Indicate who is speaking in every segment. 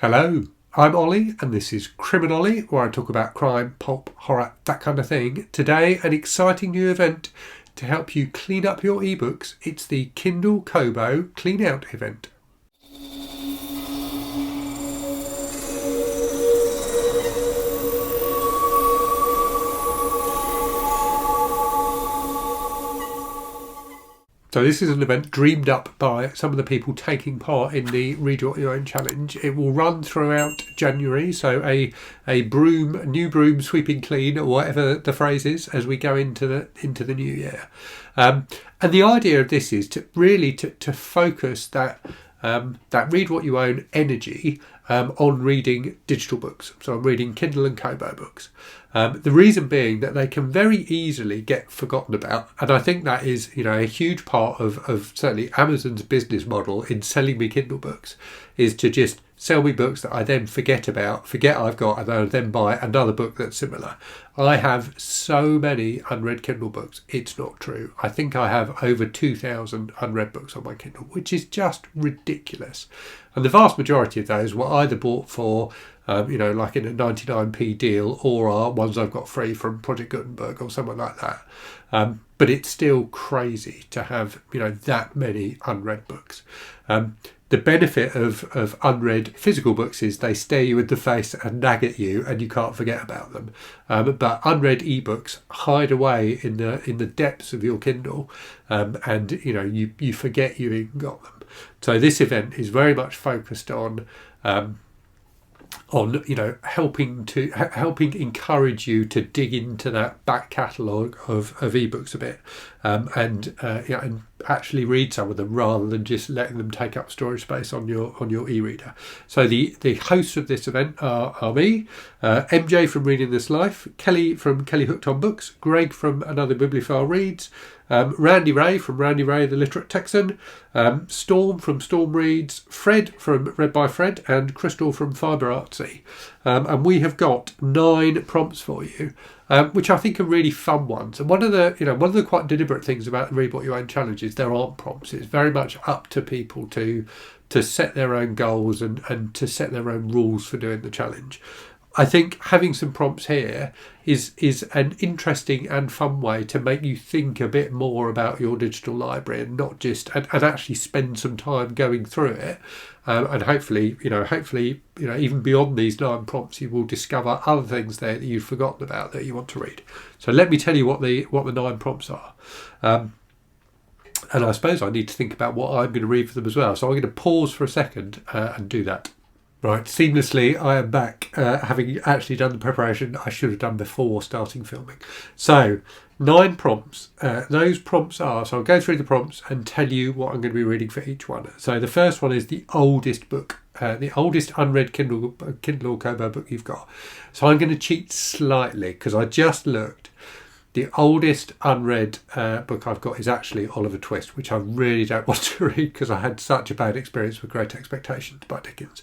Speaker 1: Hello, I'm Ollie and this is Criminally, where I talk about crime, pulp, horror, that kind of thing. Today, an exciting new event to help you clean up your ebooks. It's the Kindle Kobo Clean Out event. So this is an event dreamed up by some of the people taking part in the Read What You Own challenge. It will run throughout January, so a new broom sweeping clean, or whatever the phrase is, as we go into the new year. And the idea of this is to really to focus that Read What You Own energy on reading digital books. So I'm reading Kindle and Kobo books. The reason being that they can very easily get forgotten about. And I think that is, a huge part of certainly Amazon's business model in selling me Kindle books, is to just sell me books that I then forget I've got, and I'll then buy another book that's similar. I have so many unread Kindle books, it's not true. I think I have over 2,000 unread books on my Kindle, which is just ridiculous. And the vast majority of those were either bought for, like in a 99p deal, or are ones I've got free from Project Gutenberg or something like that. But it's still crazy to have, that many unread books. The benefit of unread physical books is they stare you in the face and nag at you, and you can't forget about them. But unread ebooks hide away in the depths of your Kindle, and you forget you even got them. So this event is very much focused on helping encourage you to dig into that back catalogue of ebooks a bit, and actually read some of them rather than just letting them take up storage space on your e-reader. So the hosts of this event are me, MJ from Reading This Life, Kelly from Kelly Hooked on Books, Greg from Another Bibliophile Reads, Randy Ray from Randy Ray the Literate Texan, Storm from Storm Reads, Fred from Read by Fred, and Crystal from Fibre Artsy. And we have got 9 prompts for you, which I think are really fun ones. And one of the quite deliberate things about the Read What You Own challenge is there aren't prompts. It's very much up to people to set their own goals and to set their own rules for doing the challenge. I think having some prompts here is an interesting and fun way to make you think a bit more about your digital library, and not just and actually spend some time going through it. And hopefully, even beyond these 9 prompts, you will discover other things there that you've forgotten about that you want to read. So let me tell you what the 9 prompts are. And I suppose I need to think about what I'm going to read for them as well. So I'm going to pause for a second and do that. Right, seamlessly, I am back, having actually done the preparation I should have done before starting filming. So, 9 prompts. Those prompts are, so I'll go through the prompts and tell you what I'm going to be reading for each one. So the first one is the oldest book, the oldest unread Kindle or Kobo book you've got. So I'm going to cheat slightly, because I just looked. The oldest unread book I've got is actually Oliver Twist, which I really don't want to read because I had such a bad experience with Great Expectations by Dickens.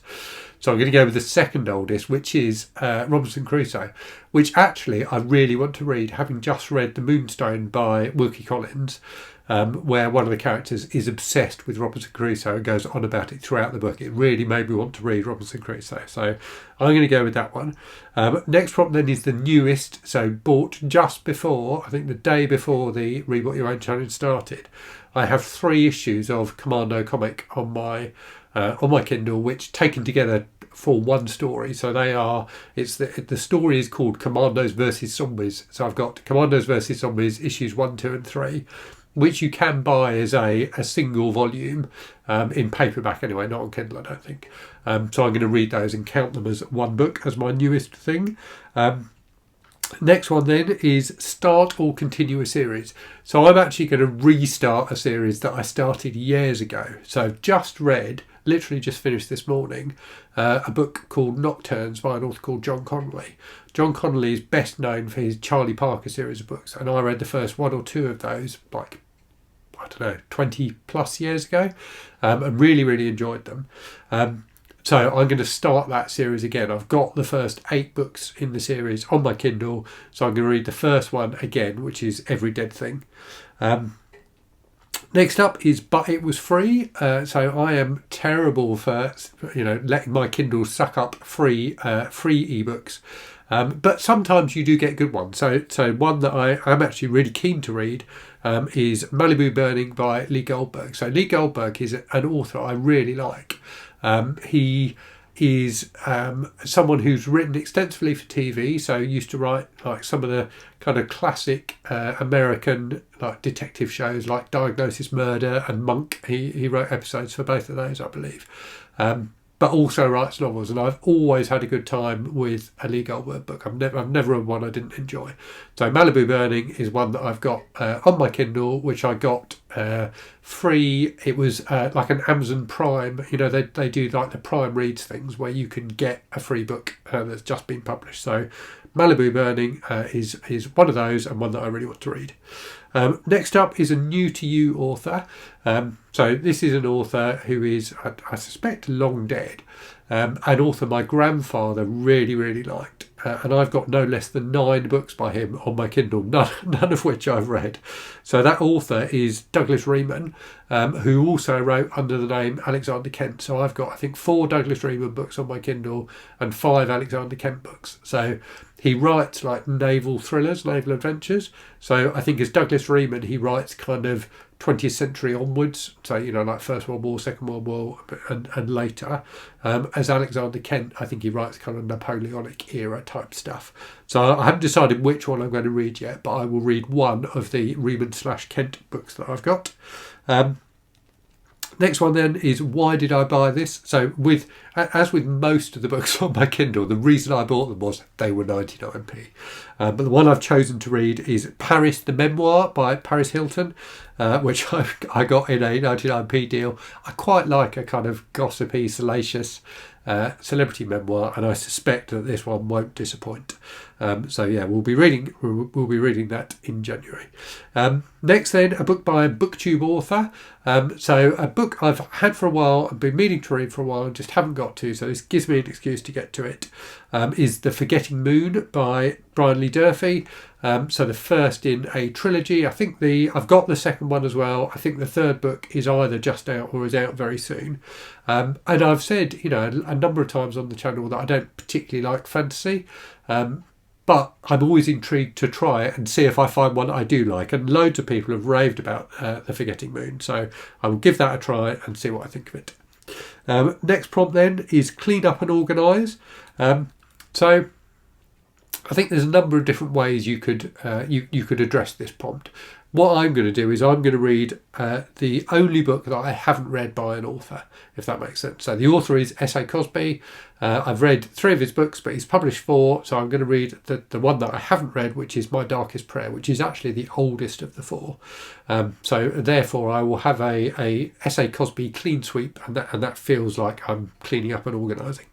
Speaker 1: So I'm going to go with the second oldest, which is Robinson Crusoe, which actually I really want to read, having just read The Moonstone by Wilkie Collins, where one of the characters is obsessed with Robinson Crusoe and goes on about it throughout the book. It really made me want to read Robinson Crusoe. So I'm going to go with that one. Next prompt then is the newest, so bought just before, I think the day before the Read What You Own challenge started. I have 3 issues of Commando comic on my Kindle, which taken together for one story. So the story is called Commandos versus Zombies. So I've got Commandos versus Zombies issues 1, 2 and 3, which you can buy as a single volume in paperback anyway, not on Kindle I don't think. So I'm going to read those and count them as one book as my newest thing. Next one then is start or continue a series. So I'm actually going to restart a series that I started years ago. So I've literally just finished this morning, a book called Nocturnes by an author called John Connolly. John Connolly is best known for his Charlie Parker series of books, and I read the first 1 or 2 of those 20 plus years ago, and really, really enjoyed them. So I'm going to start that series again. I've got the first 8 books in the series on my Kindle, so I'm going to read the first one again, which is Every Dead Thing. Next up is But It Was Free. So I am terrible for letting my Kindle suck up free ebooks. But sometimes you do get good ones. So one that I'm actually really keen to read is Malibu Burning by Lee Goldberg. So Lee Goldberg is an author I really like. He is someone who's written extensively for TV, so used to write like some of the kind of classic American like detective shows like Diagnosis Murder and Monk. He wrote episodes for both of those, I believe. But also writes novels, and I've always had a good time with a Lee Goldberg book. I've never read one I didn't enjoy. So Malibu Burning is one that I've got on my Kindle, which I got free. It was like an Amazon Prime. They do like the Prime Reads things where you can get a free book that's just been published. So Malibu Burning is one of those, and one that I really want to read. Next up is a new to you author. So this is an author who is, I suspect, long dead. An author my grandfather really, really liked. And I've got no less than 9 books by him on my Kindle, none of which I've read. So that author is Douglas Reman, who also wrote under the name Alexander Kent. So I've got, I think, 4 Douglas Reman books on my Kindle and 5 Alexander Kent books. So he writes like naval thrillers, naval adventures. So I think as Douglas Reman, he writes kind of 20th century onwards, so like First World War, Second World War, and later. As Alexander Kent, I think he writes kind of Napoleonic era type stuff. So I haven't decided which one I'm going to read yet, but I will read one of the Reman/Kent books that I've got. Next one then is Why Did I Buy This? So as with most of the books on my Kindle, the reason I bought them was they were 99p. But the one I've chosen to read is Paris, the Memoir by Paris Hilton, which I got in a 99p deal. I quite like a kind of gossipy, salacious celebrity memoir, and I suspect that this one won't disappoint. So yeah, we'll be reading that in January. Next then, a book by a BookTube author. So a book I've had for a while and been meaning to read for a while and just haven't got to, so this gives me an excuse to get to it, is The Forgetting Moon by Brian Lee Durfee. So the first in a trilogy. I think I've got the second one as well. I think the third book is either just out or is out very soon. And I've said, a number of times on the channel that I don't particularly like fantasy. But I'm always intrigued to try it and see if I find one I do like. And loads of people have raved about The Forgetting Moon. So I will give that a try and see what I think of it. Next prompt then is Clean Up and Organise. So I think there's a number of different ways you could address this prompt. What I'm going to do is I'm going to read the only book that I haven't read by an author, if that makes sense. So the author is S.A. Cosby. I've read 3 of his books, but he's published 4. So I'm going to read the one that I haven't read, which is My Darkest Prayer, which is actually the oldest of the 4. So therefore, I will have a S.A. Cosby clean sweep, and that feels like I'm cleaning up and organising.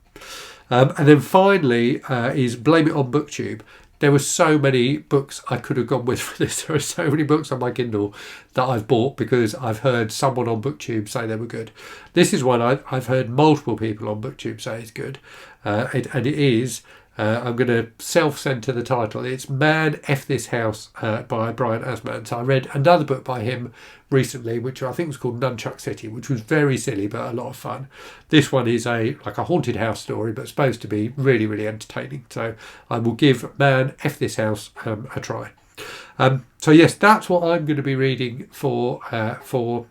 Speaker 1: And then finally is Blame It on BookTube. There were so many books I could have gone with for this. There are so many books on my Kindle that I've bought because I've heard someone on BookTube say they were good. This is one I've heard multiple people on BookTube say is good. And it is, I'm going to self-censor the title. It's Man F This House by Brian Asman. So I read another book by him recently, which I think was called Nunchuck City, which was very silly but a lot of fun. This one is like a haunted house story, but supposed to be really, really entertaining. So I will give Man F This House a try. So yes, that's what I'm going to be reading for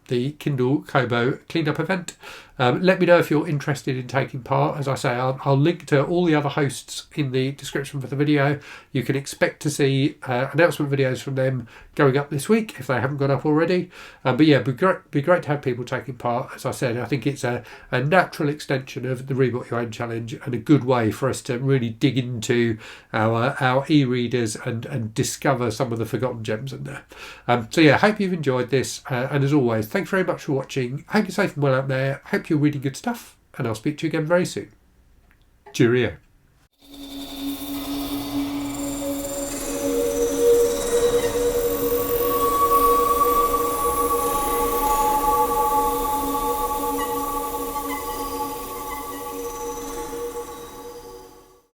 Speaker 1: the Kindle Kobo cleanup event. Let me know if you're interested in taking part. As I say, I'll link to all the other hosts in the description for the video. You can expect to see announcement videos from them going up this week if they haven't gone up already. But yeah, it'd be great to have people taking part. As I said, I think it's a natural extension of the Read What You Own challenge and a good way for us to really dig into our e-readers and discover some of the forgotten gems in there. So yeah, hope you've enjoyed this, and as always, thanks very much for watching. Hope you're safe and well out there. Hope you're reading good stuff, and I'll speak to you again very soon. Cheerio.